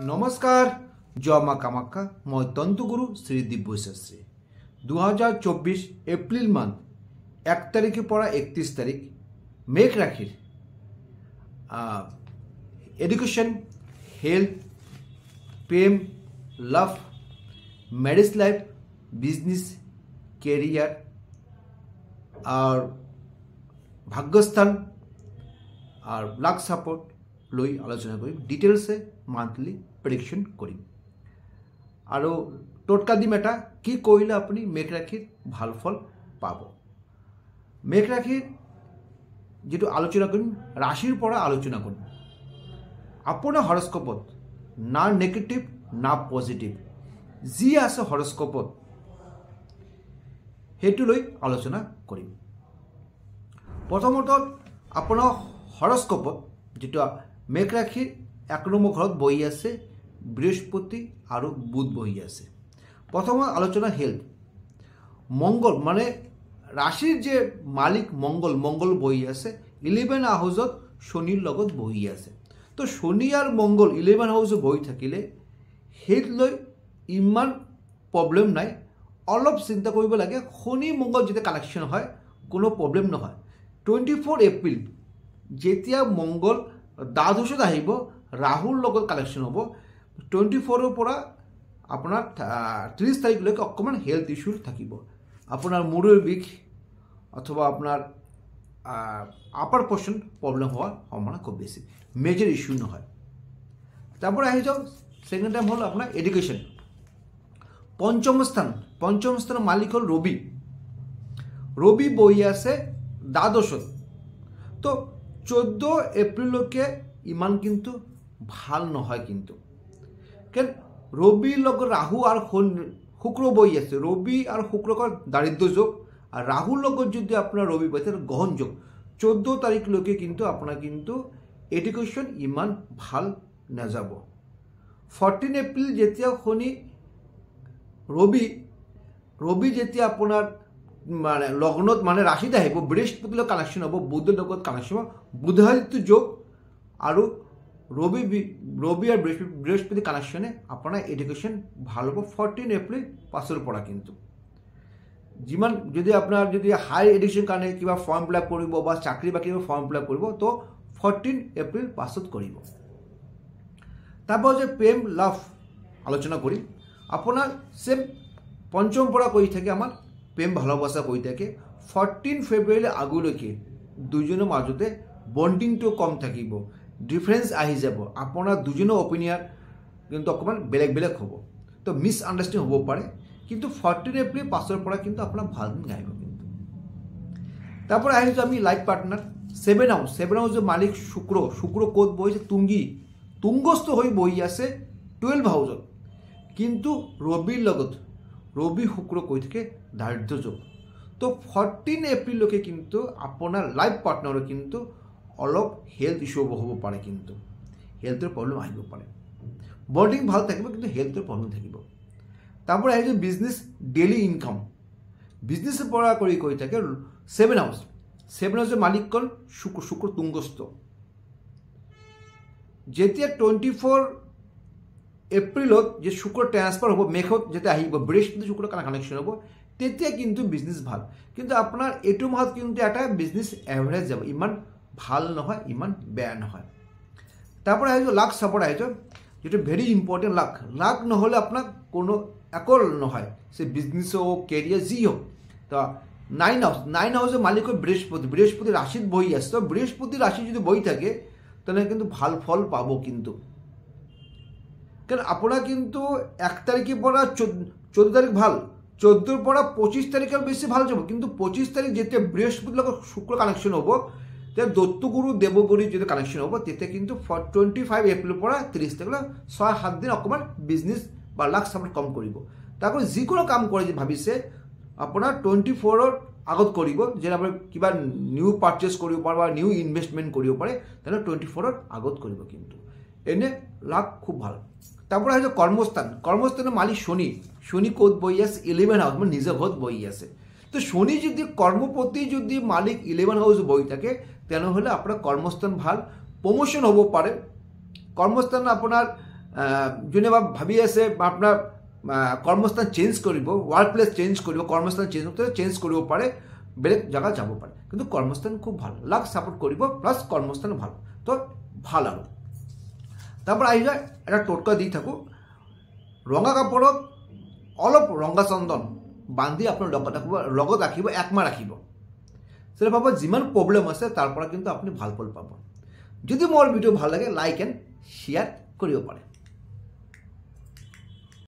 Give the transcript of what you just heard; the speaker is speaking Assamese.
নমস্কার, জয় মা কামাখ্যা। মই তন্তুগুরু শ্রী দিব্য শাস্ত্রী। 2024 এপ্রিল মান্থ 1 তারিখে পড়া 31 তারিখ মেঘ রাশির এডুকেশন, হেলথ, প্রেম, লাভ, ম্যারেজ লাইফ, বিজনেস, কেরিয়ার আর ভাগ্যস্থান আর লাক সাপোর্ট লই আলোচনা করি। ডিটেলসে মান্থলি প্রেডিকশন করি আৰু টোটকা দিম এটা কি কৰিলে আপুনি মেঘ ৰাশিৰ ভাল ফল পাব। মেঘ ৰাশিৰ যেটো আলোচনা কৰিম ৰাশিৰ পৰা আলোচনা কৰিম। আপোনাৰ হৰস্কোপত না নেগেটিভ না পজিটিভ যি আছে হৰস্কোপত সেইটো লৈ আলোচনা কৰিম। প্ৰথমত আপোনাৰ হৰস্কোপত যেটো মেঘ ৰাশিৰ 1 নম্বৰ ঘৰত বহি আছে বৃহস্পতি আৰু বুধ বহি আছে। প্ৰথম আলোচনা হেলথ। মঙ্গল মানে ৰাশিৰ যে মালিক মঙ্গল বহি আছে 11 হাউসত শনিৰ লগত বহি আছে। তো শনি আৰু মঙ্গল 11 হাউসত বহি থাকিলে হেলথ লৈ ইমান প্ৰব্লেম নাই। অলপ চিন্তা কৰিব লাগে। শনি মঙ্গল যেতিয়া কানেকশ্যন হয় কোনো প্ৰব্লেম নহয়। 24 এপ্ৰিল যেতিয়া মঙ্গল দ্বাদশত আহিব ৰাহুৰ লগত কানেকশ্যন হ'ব। 24 পৰা আপোনাৰ 30 তাৰিখলৈকে অকণমান হেলথ ইস্যু থাকিব। আপোনাৰ মূৰৰ বিষ অথবা আপোনাৰ আপাৰ পোৰ্শন প্ৰব্লেম হোৱাৰ সম্ভাৱনা খুব বেছি, মেজৰ ইস্যু নহয়। তারপরে আহি যাওক সেকেন্ড টাইম হল আপনার এডুকেশন। পঞ্চম স্থান মালিক হল রবি বহি আছে দ্বাদশত। তো 14 এপ্রিলকে ইমান কিন্তু ভাল নহয় কিন্তু, কেন রবির লগ রাহু আর শুক্র বহি আছে। রবি আর শুক্রকর দারিদ্র যোগ আর রাহুর লগত যদি আপনার রবি বহি থাকে গহন যোগ। 14 তারিখলৈকে কিন্তু আপনার কিন্তু এডুকেশন ইমান ভাল নাযাব। 14 এপ্রিল যেতিয়া শনি রবি যেতিয়া আপনার মানে লগ্নত মানে রাশিতে আহিব, বৃহস্পতির লগত কানেকশন হব, বুধের লগত কানেকশন হব, বুধাদিত্য যোগ আৰু ৰবি আৰ বৃহস্পতি কানেকশনে আপনাৰ এডুকেশন ভাল হব 14 এপ্ৰিল পাছৰ পৰা কিন্তু। যিমান যদি আপনাৰ যদি হাই এডুকেশন কাৰণে কিবা ফৰ্ম ফিল আপ কৰিব বা চাকৰি বাকৰি ফৰ্ম ফিল আপ কৰিব তো 14 এপ্ৰিল পাছত কৰিব। তাৰপৰ যে প্ৰেম লাভ আলোচনা কৰি। আপনাৰ সেম পঞ্চম পৰা কৰি থাকে আমাৰ প্ৰেম ভালোবাসা কৰি থাকে। 14 ফেব্রুয়ারি আগলৈকে দুজনের মাজতে বন্ডিংটো কম থাকিব, ডিফারেন্স আহি যাব। আপনার দুজনের অপিনিয়ন কিন্তু অকমান বেলেগ হব, তো মিস আন্ডারস্ট্যান্ডিং হব পারে। কিন্তু 14 এপ্রিল পাছৰ পৰা কিন্তু আপনার ভাল দিন আহিব কিন্তু। তারপরে আহিছো আমি লাইফ পার্টনার 7 হাউস মালিক শুক্র ক'ত বহিছে তুঙ্গস্থ হয়ে বহি আছে 12 হাউসত। কিন্তু রবির লগত রবি শুক্র কৈ থাকে দাৰিদ্ৰ যোগ। তো 14 এপ্রিললৈকে কিন্তু আপনার লাইফ পার্টনারের কিন্তু অলপ হেলথ ইস্যু হব পারে, কিন্তু হেলথের প্রবলেম আহিব পারে। বন্ডিং ভাল থাকিব কিন্তু হেলথের প্রবলেম থাকিব। তারপরে আহিছে বিজনেস ডেইলি ইনকাম। বিজনেসের পৰা কৰি থাকে 7 হাউসের মালিকগণ শুক্র তুঙ্গস্থ। যেতিয়া 24 এপ্রিলত যে শুক্র ট্রান্সফার হব মেঘত যেতিয়া আহিব, বৃহস্পতি শুক্র কানেকশন হব, তেতিয়া কিন্তু বিজনেস ভাল। কিন্তু আপনার এইটো মাহত কিন্তু এটা বিজনেস এভারেজ যাব, ইমান ভাল নহয় ইমান বেয়া নহয়। তারপরে আহিছো লাক সাপোর্ট আহিছো, যেটা ভেরি ইম্পর্টেন্ট। লাক নহলে আপনার কোনো একল নহয়, সে বিজনেস হোক কেরিয়ার যি হোক। তো 9 হাউসের মালিক হয় বৃহস্পতি রাশিত বহি আছে। তো বৃহস্পতি রাশি যদি বহি থাকে তাহলে কিন্তু ভাল ফল পাবো কিন্তু। কারণ আপনার কিন্তু 1 তারিখের পৰা 14 তাৰিখ ভাল, 14 পৰা 25 তারিখের বেশি ভাল যাব। কিন্তু 25 তারিখ যেতে বৃহস্পতির লগত শুক্র কানেকশন হব, দত্তগুরু দেবগুরু যদি কানেকশন হব, তেতে কিন্তু 25 এপ্রিল পৰা 30 তারিখ 6-7 দিন অকমান বিজনেস বা লাক সাপোর্ট কম করব। তারপরে যিকোনো কাম করে যে ভাবিছে আপনার 24 আগত করব, যে আপনার কিবা নিউ পারচেজ করব পারে বা নিউ ইনভেস্টমেন্ট করব পারে, তাহলে 24 আগত করব কিন্তু এনে লাভ খুব ভালো। তারপরে হচ্ছে কর্মস্থানের মালিক শনি ক'ত বহি আছে 11 হাউস, মানে নিজের ঘৰত বহি আছে। তো শনি যদি কর্মপতি যদি মালিক 11 হাউস বহি থাকে তেনেহলে আপনার কর্মস্থান ভাল, প্রমোশন হব পারে। কর্মস্থান আপনার যোনে ভাবি আছে আপোনাৰ কৰ্মস্থান চেঞ্জ কৰিব, ৱৰ্ক প্লেচ চেঞ্জ কৰিব, কৰ্মস্থান চেঞ্জ কৰিব পাৰে, বেলেগ জেগাত যাব পাৰে, কিন্তু কৰ্মস্থান খুব ভাল, লাক ছাপোৰ্ট কৰিব, প্লাছ কৰ্মস্থান ভাল, তো ভাল আৰু। তাৰপৰা আহি যায় এটা টোটকা দি থাকোঁ, ৰঙা কাপোৰত অলপ ৰঙা চন্দন বান্ধি আপোনাৰ লগত ৰাখিব, 1 মাহ ৰাখিব। সেটা ভাবো যিমান প্ৰব্লেম আছে তাৰ পৰা কিন্তু আপুনি ভাল ফল পাব। যদি মোৰ ভিডিও ভাল লাগে লাইক এণ্ড শ্বেয়াৰ কৰিব পাৰে।